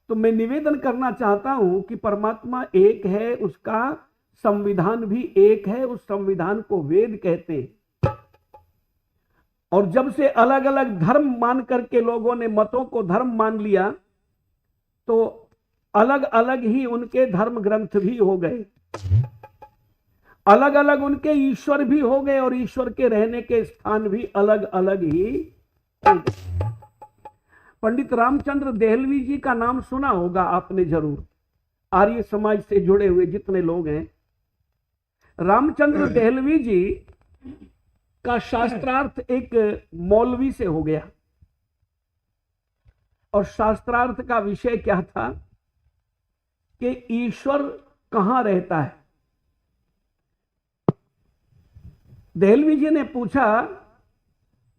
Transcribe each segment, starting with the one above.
तो मैं निवेदन करना चाहता हूं कि परमात्मा एक है, उसका संविधान भी एक है, उस संविधान को वेद कहते हैं। और जब से अलग अलग धर्म मान करके लोगों ने मतों को धर्म मान लिया, तो अलग अलग ही उनके धर्म ग्रंथ भी हो गए, अलग अलग उनके ईश्वर भी हो गए, और ईश्वर के रहने के स्थान भी अलग अलग ही हो गए। पंडित रामचंद्र देहलवी जी का नाम सुना होगा आपने जरूर, आर्य समाज से जुड़े हुए जितने लोग हैं। रामचंद्र देहलवी जी का शास्त्रार्थ एक मौलवी से हो गया, और शास्त्रार्थ का विषय क्या था कि ईश्वर कहां रहता है। देहलवी जी ने पूछा,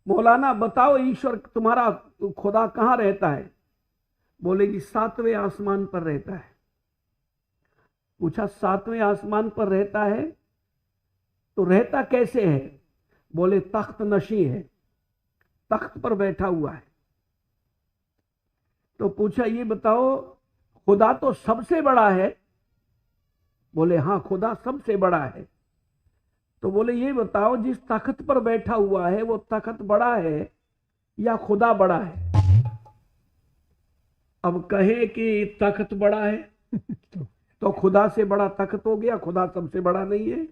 मौलाना बताओ ईश्वर तुम्हारा खुदा कहां रहता है। बोले जी 7वें आसमान पर रहता है। पूछा 7वें आसमान पर रहता है तो रहता कैसे है। बोले तख्त नशी है, तख्त पर बैठा हुआ है। तो पूछा ये बताओ खुदा तो सबसे बड़ा है। बोले हाँ खुदा सबसे बड़ा है। तो बोले ये बताओ जिस तख्त पर बैठा हुआ है वो तख्त बड़ा है या खुदा बड़ा है। अब कहे कि तख्त बड़ा है तो खुदा से बड़ा तख्त हो गया, खुदा सबसे बड़ा नहीं है।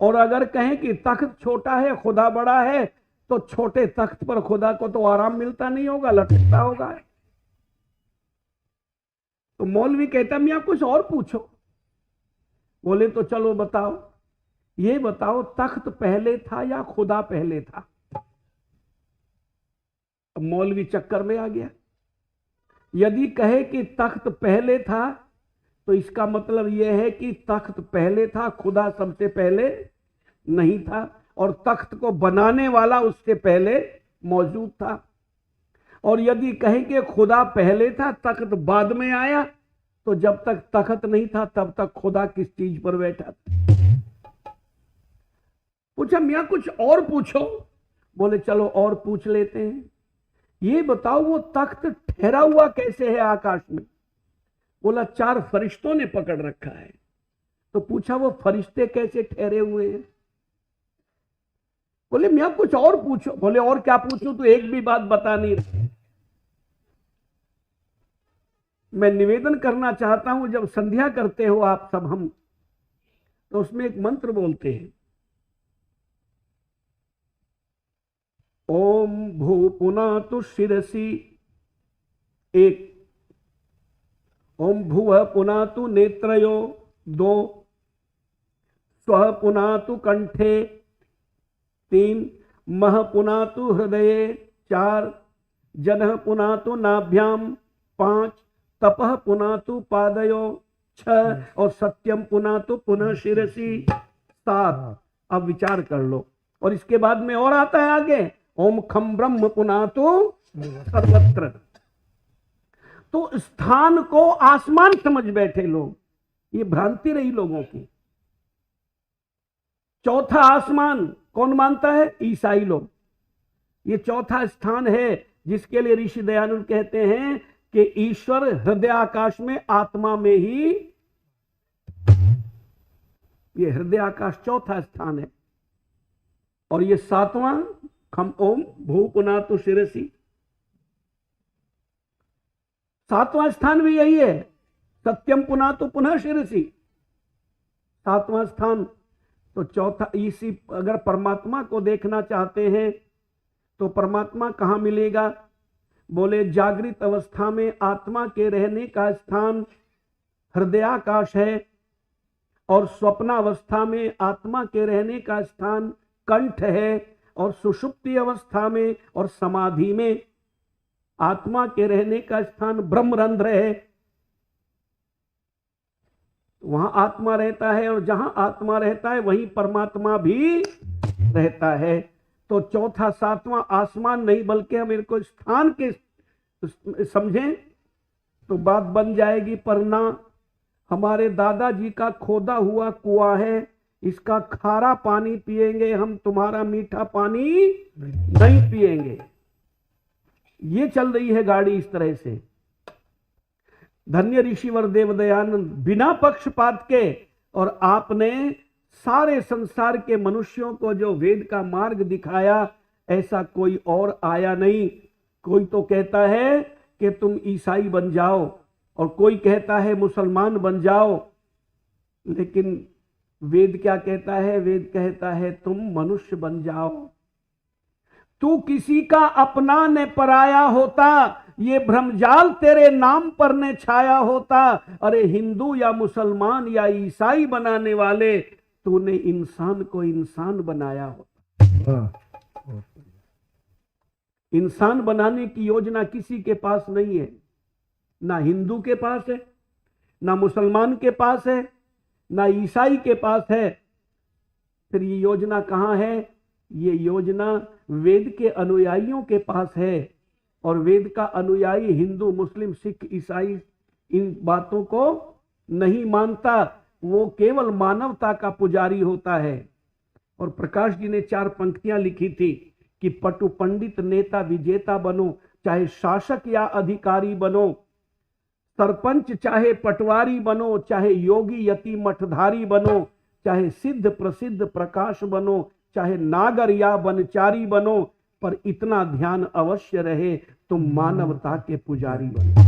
और अगर कहें कि तख्त छोटा है खुदा बड़ा है, तो छोटे तख्त पर खुदा को तो आराम मिलता नहीं होगा, लटकता होगा। तो मौलवी कहता मियां कुछ और पूछो। बोले तो चलो बताओ, ये बताओ तख्त पहले था या खुदा पहले था। अब मौलवी चक्कर में आ गया। यदि कहे कि तख्त पहले था तो इसका मतलब यह है कि तख्त पहले था, खुदा सबसे पहले नहीं था, और तख्त को बनाने वाला उससे पहले मौजूद था। और यदि कहें कि खुदा पहले था तख्त बाद में आया, तो जब तक तख्त नहीं था तब तक खुदा किस चीज पर बैठा था। पूछा मियां कुछ और पूछो। बोले चलो और पूछ लेते हैं, ये बताओ वो तख्त ठहरा हुआ कैसे है आकाश में। बोला 4 फरिश्तों ने पकड़ रखा है। तो पूछा वो फरिश्ते कैसे ठहरे हुए हैं। बोले मियां कुछ और पूछो। बोले और क्या पूछूं, तो एक भी बात बता नहीं रहे। मैं निवेदन करना चाहता हूं, जब संध्या करते हो आप सब हम, तो उसमें एक मंत्र बोलते हैं, ओम भू पुनातु शिरसी, एक, ओम भुव पुनातु नेत्रयो, 2, स्वः पुनातु कंठे, 3, मह पुनातु हृदये, 4, जनः पुनातु नाभ्याम, 5, तपः पुनातु पादयो, 6, और सत्यम पुनातु पुनः शिरसी, 7। अब विचार कर लो। और इसके बाद में और आता है आगे, ओम खम ब्रह्म पुनातु सर्वत्र। तो स्थान को आसमान समझ बैठे लोग, ये भ्रांति रही लोगों की। चौथा आसमान कौन मानता है, ईसाई लोग। ये चौथा स्थान है जिसके लिए ऋषि दयानंद कहते हैं कि ईश्वर हृदय आकाश में आत्मा में ही, ये हृदय आकाश चौथा स्थान है। और ये 7वां खम ओम भू पुनातु शिरसी, 7वां स्थान भी यही है, सत्यम पुनातु पुनः शिरसी, 7वां स्थान। तो चौथा इसी, अगर परमात्मा को देखना चाहते हैं तो परमात्मा कहां मिलेगा। बोले जागृत अवस्था में आत्मा के रहने का स्थान हृदयाकाश है, और स्वप्नावस्था में आत्मा के रहने का स्थान कंठ है, और सुषुप्ति अवस्था में और समाधि में आत्मा के रहने का स्थान ब्रह्मरंध्र है। वहां आत्मा रहता है, और जहां आत्मा रहता है वहीं परमात्मा भी रहता है। तो चौथा 7वां आसमान नहीं, बल्कि हम इनको स्थान के समझें तो बात बन जाएगी। पर ना, हमारे दादाजी का खोदा हुआ कुआं है, इसका खारा पानी पिएंगे हम, तुम्हारा मीठा पानी नहीं पिएंगे। ये चल रही है गाड़ी इस तरह से। धन्य ऋषिवर देवदयानंद, बिना पक्षपात के, और आपने सारे संसार के मनुष्यों को जो वेद का मार्ग दिखाया, ऐसा कोई और आया नहीं। कोई तो कहता है कि तुम ईसाई बन जाओ, और कोई कहता है मुसलमान बन जाओ, लेकिन वेद क्या कहता है? वेद कहता है तुम मनुष्य बन जाओ। तू किसी का अपना ने पराया होता, ये भ्रमजाल तेरे नाम पर ने छाया होता। अरे हिंदू या मुसलमान या ईसाई बनाने वाले, तूने इंसान को इंसान बनाया होता। इंसान बनाने की योजना किसी के पास नहीं है, ना हिंदू के पास है, ना मुसलमान के पास है, ना ईसाई के पास है। फिर ये योजना कहां है? ये योजना वेद के अनुयायियों के पास है, और वेद का अनुयायी हिंदू, मुस्लिम, सिख, ईसाई इन बातों को नहीं मानता। वो केवल मानवता का पुजारी होता है। और प्रकाश जी ने 4 पंक्तियां लिखी थी कि पटु पंडित नेता विजेता बनो, चाहे शासक या अधिकारी बनो, सरपंच चाहे पटवारी बनो, चाहे योगी यति मठधारी बनो, चाहे सिद्ध प्रसिद्ध प्रकाश बनो, चाहे नागर या बनचारी बनो, पर इतना ध्यान अवश्य रहे, तुम मानवता के पुजारी बनो।